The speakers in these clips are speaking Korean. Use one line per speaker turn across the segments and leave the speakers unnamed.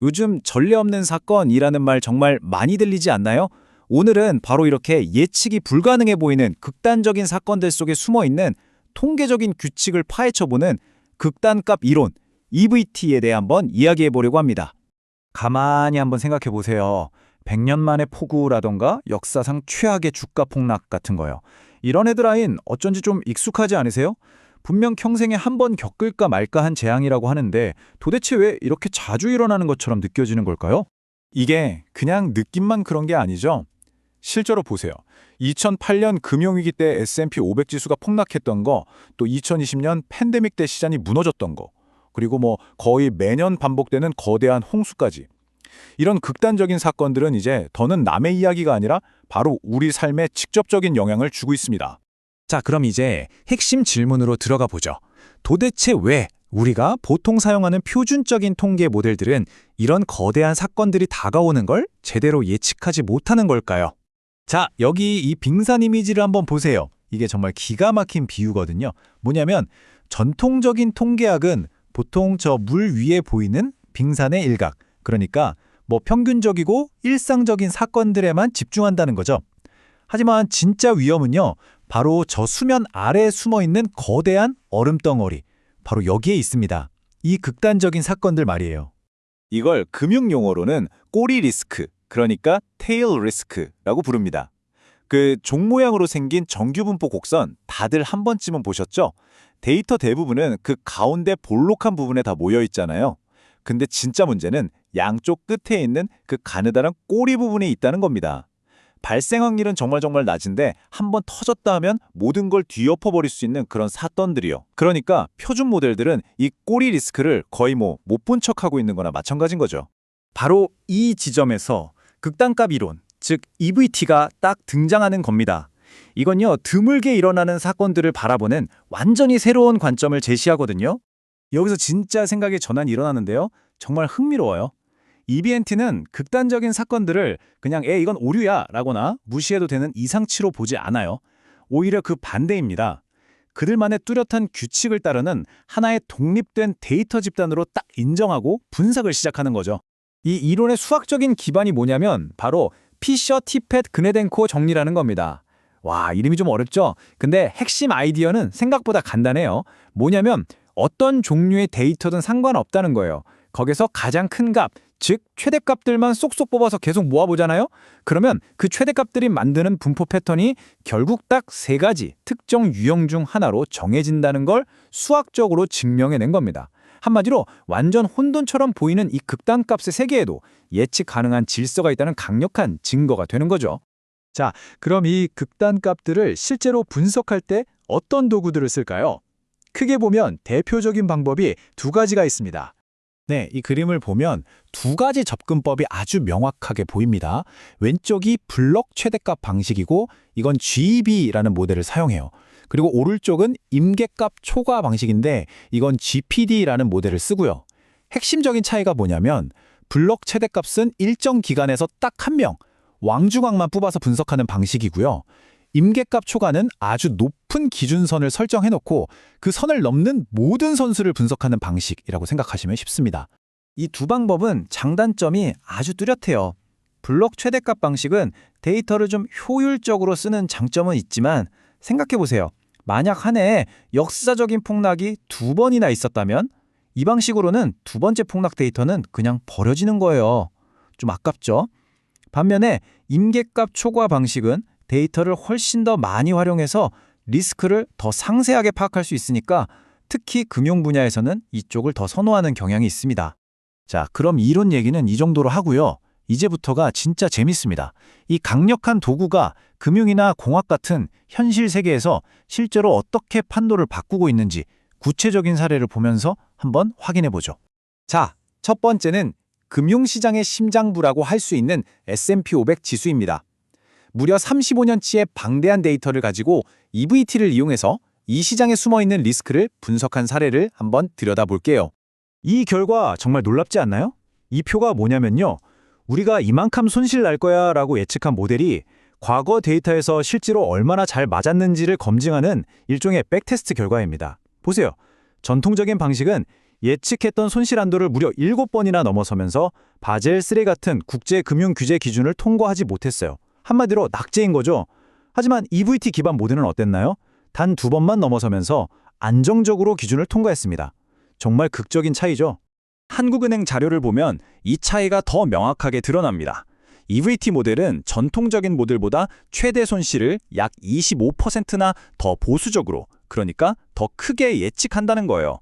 요즘 전례 없는 사건이라는 말 정말 많이 들리지 않나요? 오늘은 바로 이렇게 예측이 불가능해 보이는 극단적인 사건들 속에 숨어 있는 통계적인 규칙을 파헤쳐보는 극단값 이론, EVT에 대해 한번 이야기해 보려고 합니다. 가만히 한번 생각해 보세요. 100년 만의 폭우라던가 역사상 최악의 주가 폭락 같은 거요. 이런 헤드라인 어쩐지 좀 익숙하지 않으세요? 분명 평생에 한 번 겪을까 말까 한 재앙이라고 하는데 도대체 왜 이렇게 자주 일어나는 것처럼 느껴지는 걸까요? 이게 그냥 느낌만 그런 게 아니죠. 실제로 보세요. 2008년 금융위기 때 S&P 500 지수가 폭락했던 거, 또 2020년 팬데믹 때 시장이 무너졌던 거, 그리고 거의 매년 반복되는 거대한 홍수까지. 이런 극단적인 사건들은 이제 더는 남의 이야기가 아니라 바로 우리 삶에 직접적인 영향을 주고 있습니다. 자, 그럼 이제 핵심 질문으로 들어가 보죠. 도대체 왜 우리가 보통 사용하는 표준적인 통계 모델들은 이런 거대한 사건들이 다가오는 걸 제대로 예측하지 못하는 걸까요? 자, 여기 이 빙산 이미지를 한번 보세요. 이게 정말 기가 막힌 비유거든요. 뭐냐면 전통적인 통계학은 보통 저 물 위에 보이는 빙산의 일각, 그러니까 평균적이고 일상적인 사건들에만 집중한다는 거죠. 하지만 진짜 위험은요, 바로 저 수면 아래에 숨어있는 거대한 얼음덩어리, 바로 여기에 있습니다. 이 극단적인 사건들 말이에요. 이걸 금융용어로는 꼬리 리스크, 그러니까 테일 리스크라고 부릅니다. 그 종 모양으로 생긴 정규분포 곡선 다들 한 번쯤은 보셨죠? 데이터 대부분은 그 가운데 볼록한 부분에 다 모여 있잖아요. 근데 진짜 문제는 양쪽 끝에 있는 그 가느다란 꼬리 부분에 있다는 겁니다. 발생 확률은 정말 낮은데 한번 터졌다 하면 모든 걸 뒤엎어버릴 수 있는 그런 사건들이요. 그러니까 표준 모델들은 이 꼬리 리스크를 거의 못 본 척하고 있는 거나 마찬가지인 거죠. 바로 이 지점에서 극단값 이론, 즉 EVT가 딱 등장하는 겁니다. 이건요, 드물게 일어나는 사건들을 바라보는 완전히 새로운 관점을 제시하거든요. 여기서 진짜 생각의 전환이 일어나는데요. 정말 흥미로워요. EVT는 극단적인 사건들을 그냥 이건 오류야 라거나 무시해도 되는 이상치로 보지 않아요. 오히려 그 반대입니다. 그들만의 뚜렷한 규칙을 따르는 하나의 독립된 데이터 집단으로 딱 인정하고 분석을 시작하는 거죠. 이 이론의 수학적인 기반이 뭐냐면 바로 피셔-티펫-그네덴코 정리라는 겁니다. 와, 이름이 좀 어렵죠? 근데 핵심 아이디어는 생각보다 간단해요. 뭐냐면 어떤 종류의 데이터든 상관없다는 거예요. 거기서 가장 큰 값, 즉 최대값들만 쏙쏙 뽑아서 계속 모아보잖아요? 그러면 그 최대값들이 만드는 분포 패턴이 결국 딱 세 가지 특정 유형 중 하나로 정해진다는 걸 수학적으로 증명해낸 겁니다. 한마디로 완전 혼돈처럼 보이는 이 극단값의 세계에도 예측 가능한 질서가 있다는 강력한 증거가 되는 거죠. 자, 그럼 이 극단값들을 실제로 분석할 때 어떤 도구들을 쓸까요? 크게 보면 대표적인 방법이 두 가지가 있습니다. 네, 이 그림을 보면 두 가지 접근법이 아주 명확하게 보입니다. 왼쪽이 블록 최대값 방식이고 이건 GB라는 모델을 사용해요. 그리고 오른쪽은 임계값 초과 방식인데 이건 GPD라는 모델을 쓰고요. 핵심적인 차이가 뭐냐면 블록 최대값은 일정 기간에서 딱 한 명, 왕중왕만 뽑아서 분석하는 방식이고요. 임계값 초과는 아주 높은 기준선을 설정해놓고 그 선을 넘는 모든 선수를 분석하는 방식이라고 생각하시면 쉽습니다. 이 두 방법은 장단점이 아주 뚜렷해요. 블록 최대값 방식은 데이터를 좀 효율적으로 쓰는 장점은 있지만 생각해보세요. 만약 한 해에 역사적인 폭락이 두 번이나 있었다면 이 방식으로는 두 번째 폭락 데이터는 그냥 버려지는 거예요. 좀 아깝죠? 반면에 임계값 초과 방식은 데이터를 훨씬 더 많이 활용해서 리스크를 더 상세하게 파악할 수 있으니까 특히 금융 분야에서는 이쪽을 더 선호하는 경향이 있습니다. 자, 그럼 이론 얘기는 이 정도로 하고요. 이제부터가 진짜 재밌습니다. 이 강력한 도구가 금융이나 공학 같은 현실 세계에서 실제로 어떻게 판도를 바꾸고 있는지 구체적인 사례를 보면서 한번 확인해 보죠. 자, 첫 번째는 금융시장의 심장부라고 할 수 있는 S&P 500 지수입니다. 무려 35년치의 방대한 데이터를 가지고 EVT를 이용해서 이 시장에 숨어있는 리스크를 분석한 사례를 한번 들여다볼게요. 이 결과 정말 놀랍지 않나요? 이 표가 뭐냐면요. 우리가 이만큼 손실 날 거야 라고 예측한 모델이 과거 데이터에서 실제로 얼마나 잘 맞았는지를 검증하는 일종의 백테스트 결과입니다. 보세요. 전통적인 방식은 예측했던 손실 한도를 무려 7번이나 넘어서면서 바젤 3 같은 국제 금융 규제 기준을 통과하지 못했어요. 한마디로 낙제인 거죠. 하지만 EVT 기반 모델은 어땠나요? 단 2번만 넘어서면서 안정적으로 기준을 통과했습니다. 정말 극적인 차이죠. 한국은행 자료를 보면 이 차이가 더 명확하게 드러납니다. EVT 모델은 전통적인 모델보다 최대 손실을 약 25%나 더 보수적으로, 그러니까 더 크게 예측한다는 거예요.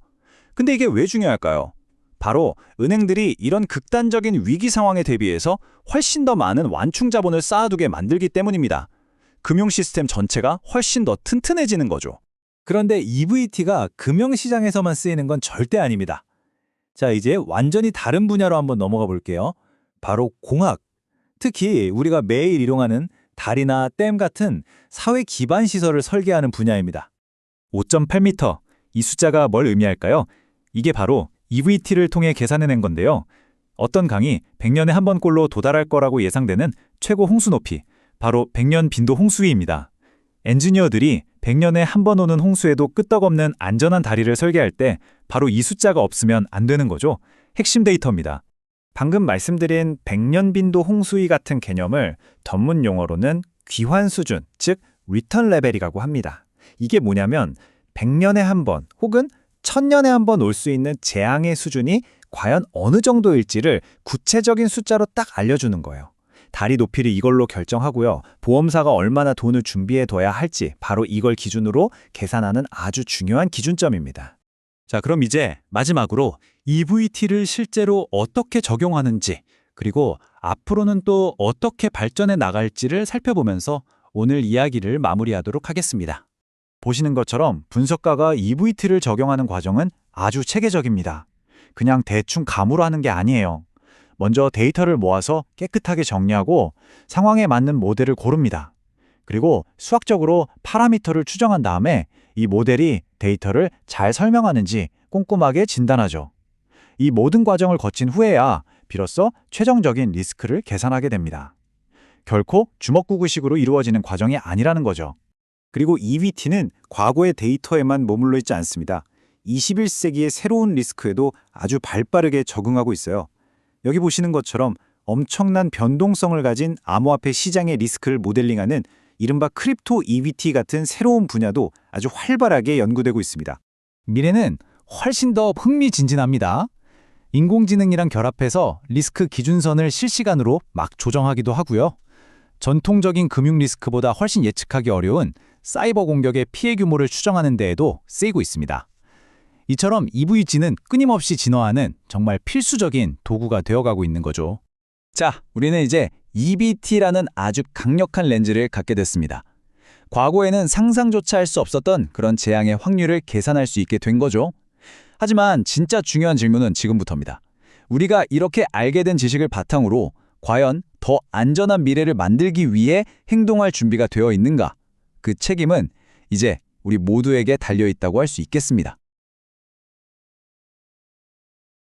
근데 이게 왜 중요할까요? 바로 은행들이 이런 극단적인 위기 상황에 대비해서 훨씬 더 많은 완충 자본을 쌓아두게 만들기 때문입니다. 금융 시스템 전체가 훨씬 더 튼튼해지는 거죠.
그런데 EVT가 금융시장에서만 쓰이는 건 절대 아닙니다. 자, 이제 완전히 다른 분야로 한번 넘어가 볼게요. 바로 공학. 특히 우리가 매일 이용하는 다리나 댐 같은 사회 기반 시설을 설계하는 분야입니다.
5.8m. 이 숫자가 뭘 의미할까요? 이게 바로 EVT를 통해 계산해낸 건데요. 어떤 강이 100년에 한 번꼴로 도달할 거라고 예상되는 최고 홍수 높이, 바로 100년 빈도 홍수위입니다. 엔지니어들이 100년에 한 번 오는 홍수에도 끄떡없는 안전한 다리를 설계할 때 바로 이 숫자가 없으면 안 되는 거죠. 핵심 데이터입니다. 방금 말씀드린 100년 빈도 홍수위 같은 개념을 전문 용어로는 귀환 수준, 즉 리턴 레벨이라고 합니다. 이게 뭐냐면 100년에 한 번 혹은 1000년에 한 번 올 수 있는 재앙의 수준이 과연 어느 정도일지를 구체적인 숫자로 딱 알려주는 거예요. 다리 높이를 이걸로 결정하고요. 보험사가 얼마나 돈을 준비해둬야 할지 바로 이걸 기준으로 계산하는 아주 중요한 기준점입니다.
자, 그럼 이제 마지막으로 EVT를 실제로 어떻게 적용하는지, 그리고 앞으로는 또 어떻게 발전해 나갈지를 살펴보면서 오늘 이야기를 마무리하도록 하겠습니다.
보시는 것처럼 분석가가 EVT를 적용하는 과정은 아주 체계적입니다. 그냥 대충 감으로 하는 게 아니에요. 먼저 데이터를 모아서 깨끗하게 정리하고 상황에 맞는 모델을 고릅니다. 그리고 수학적으로 파라미터를 추정한 다음에 이 모델이 데이터를 잘 설명하는지 꼼꼼하게 진단하죠. 이 모든 과정을 거친 후에야 비로소 최종적인 리스크를 계산하게 됩니다. 결코 주먹구구식으로 이루어지는 과정이 아니라는 거죠. 그리고 EVT는 과거의 데이터에만 머물러 있지 않습니다. 21세기의 새로운 리스크에도 아주 발빠르게 적응하고 있어요. 여기 보시는 것처럼 엄청난 변동성을 가진 암호화폐 시장의 리스크를 모델링하는 이른바 크립토 EVT 같은 새로운 분야도 아주 활발하게 연구되고 있습니다.
미래는 훨씬 더 흥미진진합니다. 인공지능이랑 결합해서 리스크 기준선을 실시간으로 막 조정하기도 하고요. 전통적인 금융 리스크보다 훨씬 예측하기 어려운 사이버 공격의 피해 규모를 추정하는 데에도 쓰이고 있습니다. 이처럼 EVT는 끊임없이 진화하는 정말 필수적인 도구가 되어가고 있는 거죠. 자, 우리는 이제 EVT라는 아주 강력한 렌즈를 갖게 됐습니다. 과거에는 상상조차 할 수 없었던 그런 재앙의 확률을 계산할 수 있게 된 거죠. 하지만 진짜 중요한 질문은 지금부터입니다. 우리가 이렇게 알게 된 지식을 바탕으로 과연 더 안전한 미래를 만들기 위해 행동할 준비가 되어 있는가? 그 책임은 이제 우리 모두에게 달려있다고 할 수 있겠습니다.